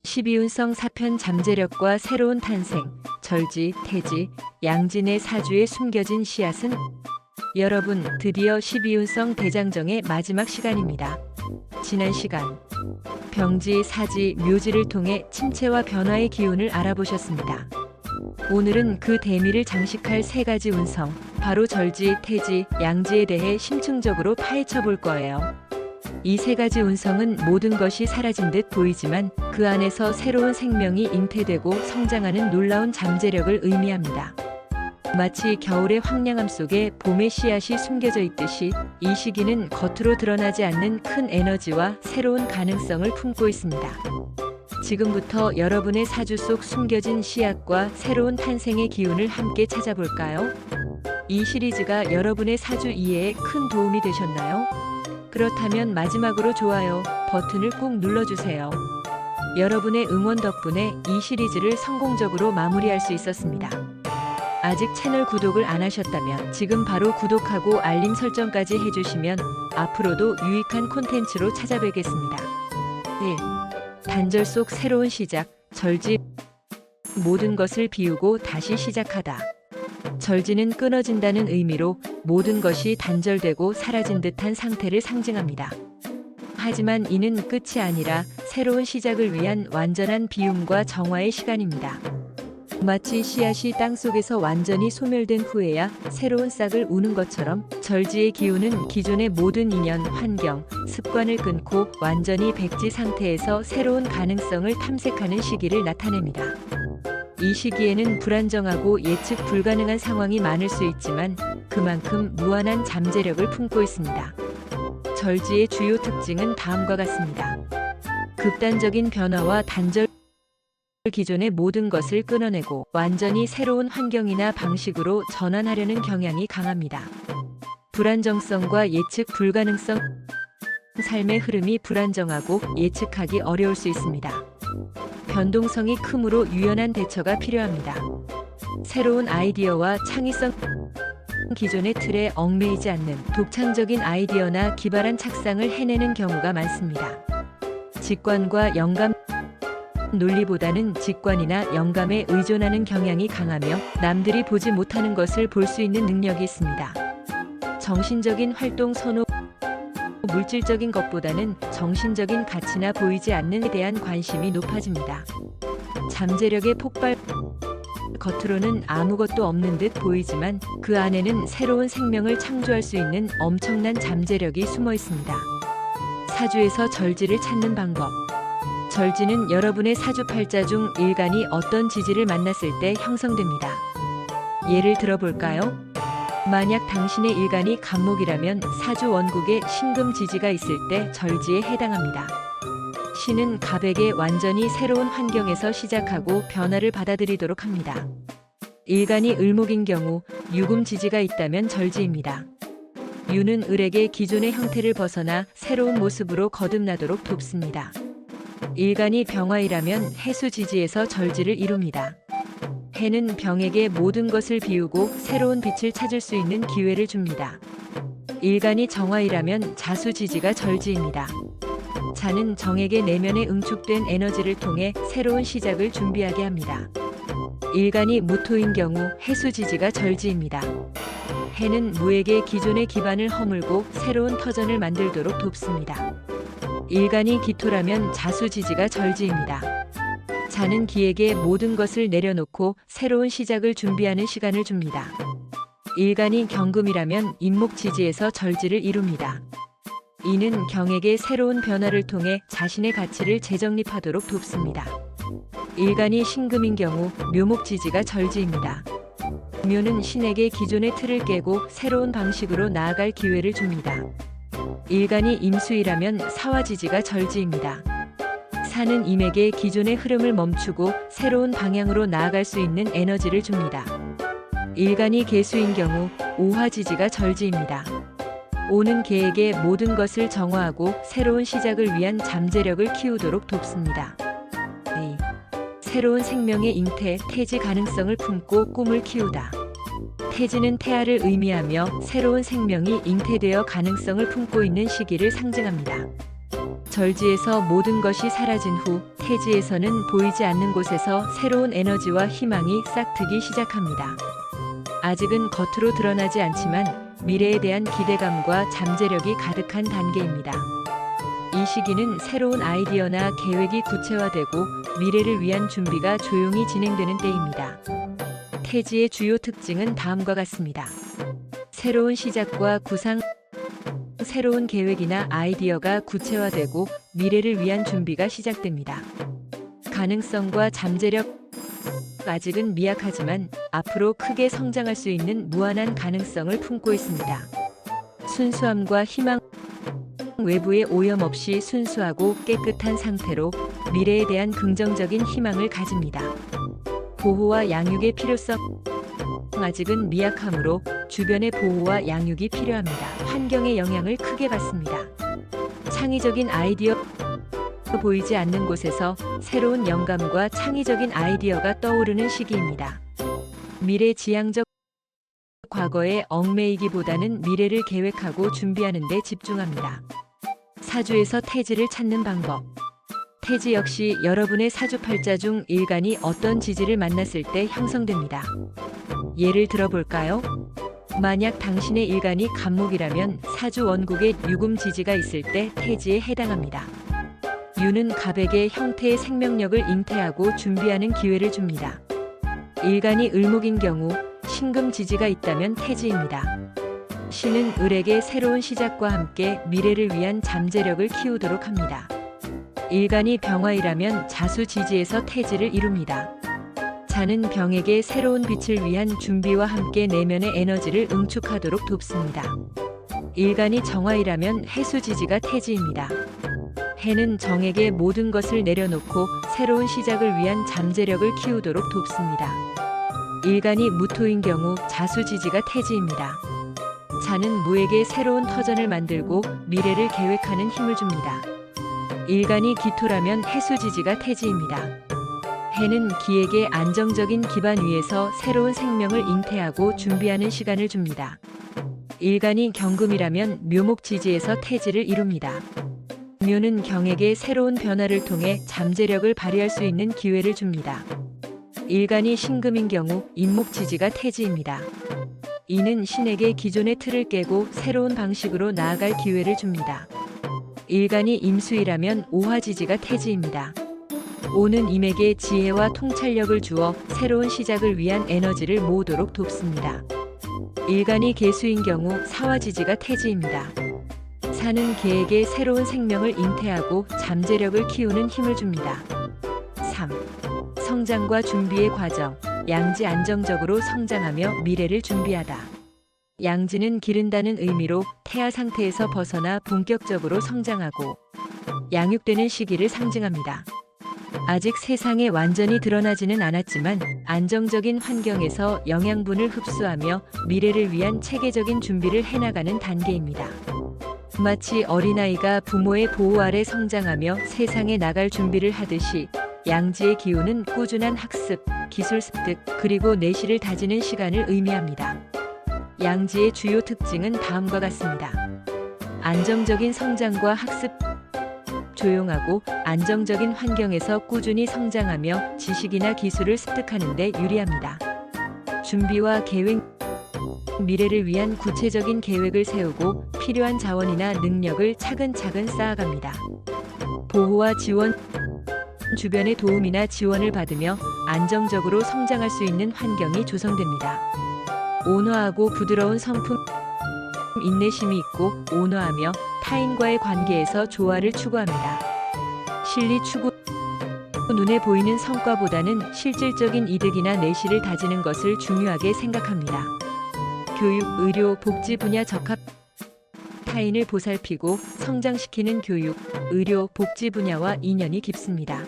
12운성 사편 잠재력과 새로운 탄생, 절지, 태지, 양진의 사주에 숨겨진 씨앗은? 여러분, 드디어 12운성 대장정의 마지막 시간입니다. 지난 시간, 병지, 사지, 묘지를 통해 침체와 변화의 기운을 알아보셨습니다. 오늘은 그 대미를 장식할 세 가지 운성, 바로 절지, 태지, 양지에 대해 심층적으로 파헤쳐 볼 거예요. 이 세 가지 운성은 모든 것이 사라진 듯 보이지만 그 안에서 새로운 생명이 잉태되고 성장하는 놀라운 잠재력을 의미합니다. 마치 겨울의 황량함 속에 봄의 씨앗이 숨겨져 있듯이 이 시기는 겉으로 드러나지 않는 큰 에너지와 새로운 가능성을 품고 있습니다. 지금부터 여러분의 사주 속 숨겨진 씨앗과 새로운 탄생의 기운을 함께 찾아볼까요? 이 시리즈가 여러분의 사주 이해에 큰 도움이 되셨나요? 그렇다면 마지막으로 좋아요 버튼을 꼭 눌러주세요. 여러분의 응원 덕분에 이 시리즈를 성공적으로 마무리할 수 있었습니다. 아직 채널 구독을 안 하셨다면 지금 바로 구독하고 알림 설정까지 해주시면 앞으로도 유익한 콘텐츠로 찾아뵙겠습니다. 1. 단절 속 새로운 시작, 절지. 모든 것을 비우고 다시 시작하다. 절지는 끊어진다는 의미로 모든 것이 단절되고 사라진 듯한 상태를 상징합니다. 하지만 이는 끝이 아니라 새로운 시작을 위한 완전한 비움과 정화의 시간입니다. 마치 씨앗이 땅속에서 완전히 소멸된 후에야 새로운 싹을 우는 것처럼 절지의 기운은 기존의 모든 인연, 환경, 습관을 끊고 완전히 백지 상태에서 새로운 가능성을 탐색하는 시기를 나타냅니다. 이 시기에는 불안정하고 예측 불가능한 상황이 많을 수 있지만 그만큼 무한한 잠재력을 품고 있습니다. 절지의 주요 특징은 다음과 같습니다. 극단적인 변화와 단절. 기존의 모든 것을 끊어내고 완전히 새로운 환경이나 방식으로 전환하려는 경향이 강합니다. 불안정성과 예측 불가능성. 삶의 흐름이 불안정하고 예측하기 어려울 수 있습니다. 변동성이 크므로 유연한 대처가 필요합니다. 새로운 아이디어와 창의성. 기존의 틀에 얽매이지 않는 독창적인 아이디어나 기발한 착상을 해내는 경우가 많습니다. 직관과 영감. 논리보다는 직관이나 영감에 의존하는 경향이 강하며 남들이 보지 못하는 것을 볼 수 있는 능력이 있습니다. 정신적인 활동 선호. 물질적인 것보다는 정신적인 가치나 보이지 않는 데 대한 관심이 높아집니다. 잠재력의 폭발. 겉으로는 아무것도 없는 듯 보이지만 그 안에는 새로운 생명을 창조할 수 있는 엄청난 잠재력이 숨어 있습니다. 사주에서 절지를 찾는 방법. 절지는 여러분의 사주 팔자 중 일간이 어떤 지지를 만났을 때 형성됩니다. 예를 들어볼까요? 만약 당신의 일간이 간목이라면 사주 원국에 신금 지지가 있을 때 절지에 해당합니다. 신은 갑에게 완전히 새로운 환경에서 시작하고 변화를 받아들이도록 합니다. 일간이 을목인 경우 유금 지지가 있다면 절지입니다. 유는 을에게 기존의 형태를 벗어나 새로운 모습으로 거듭나도록 돕습니다. 일간이 병화이라면 해수 지지에서 절지를 이룹니다. 해는 병에게 모든 것을 비우고 새로운 빛을 찾을 수 있는 기회를 줍니다. 일간이 정화이라면 자수 지지가 절지입니다. 자는 정에게 내면에 응축된 에너지를 통해 새로운 시작을 준비하게 합니다. 일간이 무토인 경우 해수 지지가 절지입니다. 해는 무에게 기존의 기반을 허물고 새로운 터전을 만들도록 돕습니다. 일간이 기토라면 자수 지지가 절지입니다. 자는 기에게 모든 것을 내려놓고 새로운 시작을 준비하는 시간을 줍니다. 일간이 경금이라면 임목 지지에서 절지를 이룹니다. 이는 경에게 새로운 변화를 통해 자신의 가치를 재정립하도록 돕습니다. 일간이 신금인 경우 묘목 지지가 절지입니다. 묘는 신에게 기존의 틀을 깨고 새로운 방식으로 나아갈 기회를 줍니다. 일간이 임수이라면 사화지지가 절지입니다. 사는 임에게 기존의 흐름을 멈추고 새로운 방향으로 나아갈 수 있는 에너지를 줍니다. 일간이 계수인 경우 오화지지가 절지입니다. 오는 개에게 모든 것을 정화하고 새로운 시작을 위한 잠재력을 키우도록 돕습니다. 2. 새로운 생명의 잉태, 태지 가능성을 품고 꿈을 키우다. 태지는 태아를 의미하며 새로운 생명이 잉태되어 가능성을 품고 있는 시기를 상징합니다. 절지에서 모든 것이 사라진 후 태지에서는 보이지 않는 곳에서 새로운 에너지와 희망이 싹트기 시작합니다. 아직은 겉으로 드러나지 않지만 미래에 대한 기대감과 잠재력이 가득한 단계입니다. 이 시기는 새로운 아이디어나 계획이 구체화되고 미래를 위한 준비가 조용히 진행되는 때입니다. 태지의 주요 특징은 다음과 같습니다. 새로운 시작과 구상, 새로운 계획이나 아이디어가 구체화되고 미래를 위한 준비가 시작됩니다. 가능성과 잠재력, 아직은 미약하지만 앞으로 크게 성장할 수 있는 무한한 가능성을 품고 있습니다. 순수함과 희망, 외부의 오염 없이 순수하고 깨끗한 상태로 미래에 대한 긍정적인 희망을 가집니다. 보호와 양육의 필요성, 아직은 미약하므로 주변의 보호와 양육이 필요합니다. 환경의 영향을 크게 받습니다. 창의적인 아이디어, 보이지 않는 곳에서 새로운 영감과 창의적인 아이디어가 떠오르는 시기입니다. 미래지향적, 과거에 얽매이기보다는 미래를 계획하고 준비하는 데 집중합니다. 사주에서 태지를 찾는 방법. 태지 역시 여러분의 사주팔자 중 일간이 어떤 지지를 만났을 때 형성됩니다. 예를 들어볼까요? 만약 당신의 일간이 간목이라면 사주 원국에 유금 지지가 있을 때 태지에 해당합니다. 유는 갑에게 형태의 생명력을 잉태하고 준비하는 기회를 줍니다. 일간이 을목인 경우 신금 지지가 있다면 태지입니다. 신은 을에게 새로운 시작과 함께 미래를 위한 잠재력을 키우도록 합니다. 일간이 병화이라면 자수 지지에서 태지를 이룹니다. 자는 병에게 새로운 빛을 위한 준비와 함께 내면의 에너지를 응축하도록 돕습니다. 일간이 정화이라면 해수 지지가 태지입니다. 해는 정에게 모든 것을 내려놓고 새로운 시작을 위한 잠재력을 키우도록 돕습니다. 일간이 무토인 경우 자수 지지가 태지입니다. 자는 무에게 새로운 터전을 만들고 미래를 계획하는 힘을 줍니다. 일간이 기토라면 해수 지지가 태지입니다. 해는 기에게 안정적인 기반 위에서 새로운 생명을 잉태하고 준비하는 시간을 줍니다. 일간이 경금이라면 묘목 지지에서 태지를 이룹니다. 묘는 경에게 새로운 변화를 통해 잠재력을 발휘할 수 있는 기회를 줍니다. 일간이 신금인 경우 인목 지지가 태지입니다. 이는 신에게 기존의 틀을 깨고 새로운 방식으로 나아갈 기회를 줍니다. 일간이 임수이라면 오화지지가 태지입니다. 오는 임에게 지혜와 통찰력을 주어 새로운 시작을 위한 에너지를 모으도록 돕습니다. 일간이 개수인 경우 사화지지가 태지입니다. 사는 개에게 새로운 생명을 잉태하고 잠재력을 키우는 힘을 줍니다. 3. 성장과 준비의 과정. 양지 안정적으로 성장하며 미래를 준비하다. 양지는 기른다는 의미로 태아 상태에서 벗어나 본격적으로 성장하고 양육되는 시기를 상징합니다. 아직 세상에 완전히 드러나지는 않았지만 안정적인 환경에서 영양분을 흡수하며 미래를 위한 체계적인 준비를 해나가는 단계입니다. 마치 어린아이가 부모의 보호 아래 성장하며 세상에 나갈 준비를 하듯이 양지의 기운은 꾸준한 학습, 기술 습득, 그리고 내실을 다지는 시간을 의미합니다. 양지의 주요 특징은 다음과 같습니다. 안정적인 성장과 학습, 조용하고 안정적인 환경에서 꾸준히 성장하며 지식이나 기술을 습득하는 데 유리합니다. 준비와 계획, 미래를 위한 구체적인 계획을 세우고 필요한 자원이나 능력을 차근차근 쌓아갑니다. 보호와 지원, 주변의 도움이나 지원을 받으며 안정적으로 성장할 수 있는 환경이 조성됩니다. 온화하고 부드러운 성품, 인내심이 있고 온화하며 타인과의 관계에서 조화를 추구합니다. 실리 추구, 눈에 보이는 성과보다는 실질적인 이득이나 내실을 다지는 것을 중요하게 생각합니다. 교육, 의료, 복지 분야 적합, 타인을 보살피고 성장시키는 교육, 의료, 복지 분야와 인연이 깊습니다.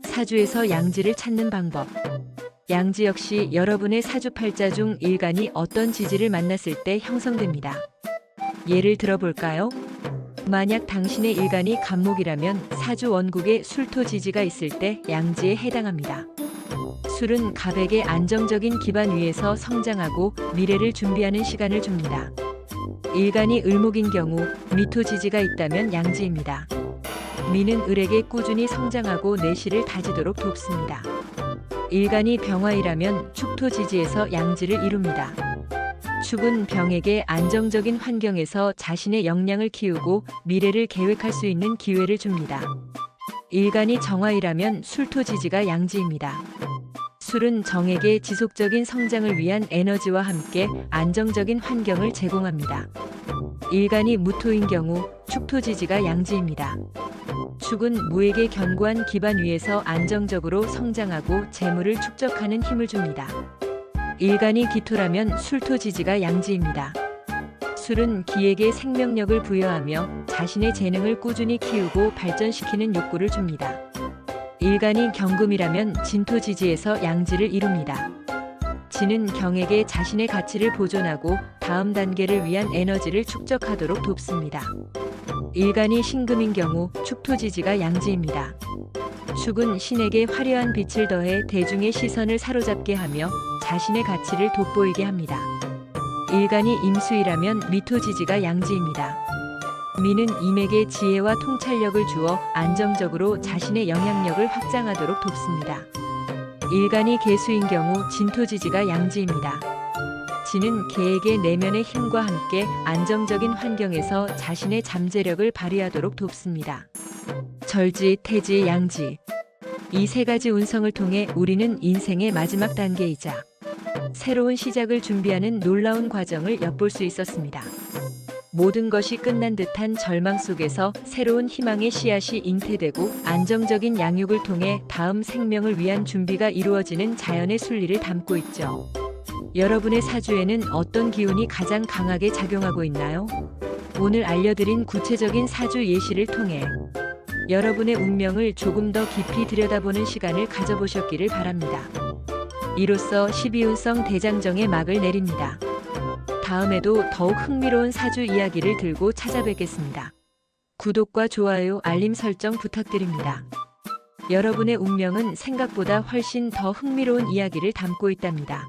사주에서 양지를 찾는 방법. 양지 역시 여러분의 사주팔자 중 일간이 어떤 지지를 만났을 때 형성됩니다. 예를 들어볼까요? 만약 당신의 일간이 간목이라면 사주 원국에 술토 지지가 있을 때 양지에 해당합니다. 술은 갑에게 안정적인 기반 위에서 성장하고 미래를 준비하는 시간을 줍니다. 일간이 을목인 경우 미토 지지가 있다면 양지입니다. 미는 을에게 꾸준히 성장하고 내실을 다지도록 돕습니다. 일간이 병화이라면 축토지지에서 양지를 이룹니다. 축은 병에게 안정적인 환경에서 자신의 역량을 키우고 미래를 계획할 수 있는 기회를 줍니다. 일간이 정화이라면 술토지지가 양지입니다. 술은 정에게 지속적인 성장을 위한 에너지와 함께 안정적인 환경을 제공합니다. 일간이 무토인 경우 축토지지가 양지입니다. 축은 무에게 견고한 기반 위에서 안정적으로 성장하고 재물을 축적하는 힘을 줍니다. 일간이 기토라면 술토지지가 양지입니다. 술은 기에게 생명력을 부여하며 자신의 재능을 꾸준히 키우고 발전시키는 욕구를 줍니다. 일간이 경금이라면 진토지지에서 양지를 이룹니다. 진은 경에게 자신의 가치를 보존하고 다음 단계를 위한 에너지를 축적하도록 돕습니다. 일간이 신금인 경우 축토지지가 양지입니다. 축은 신에게 화려한 빛을 더해 대중의 시선을 사로잡게 하며 자신의 가치를 돋보이게 합니다. 일간이 임수이라면 미토지지가 양지입니다. 미는 임에게 지혜와 통찰력을 주어 안정적으로 자신의 영향력을 확장하도록 돕습니다. 일간이 개수인 경우 진토지지가 양지입니다. 진은 개에게 내면의 힘과 함께 안정적인 환경에서 자신의 잠재력을 발휘하도록 돕습니다. 절지, 태지, 양지. 이 세 가지 운성을 통해 우리는 인생의 마지막 단계이자 새로운 시작을 준비하는 놀라운 과정을 엿볼 수 있었습니다. 모든 것이 끝난 듯한 절망 속에서 새로운 희망의 씨앗이 잉태되고 안정적인 양육을 통해 다음 생명을 위한 준비가 이루어지는 자연의 순리를 담고 있죠. 여러분의 사주에는 어떤 기운이 가장 강하게 작용하고 있나요? 오늘 알려드린 구체적인 사주 예시를 통해 여러분의 운명을 조금 더 깊이 들여다보는 시간을 가져보셨기를 바랍니다. 이로써 12운성 대장정의 막을 내립니다. 다음에도 더욱 흥미로운 사주 이야기를 들고 찾아뵙겠습니다. 구독과 좋아요, 알림 설정 부탁드립니다. 여러분의 운명은 생각보다 훨씬 더 흥미로운 이야기를 담고 있답니다.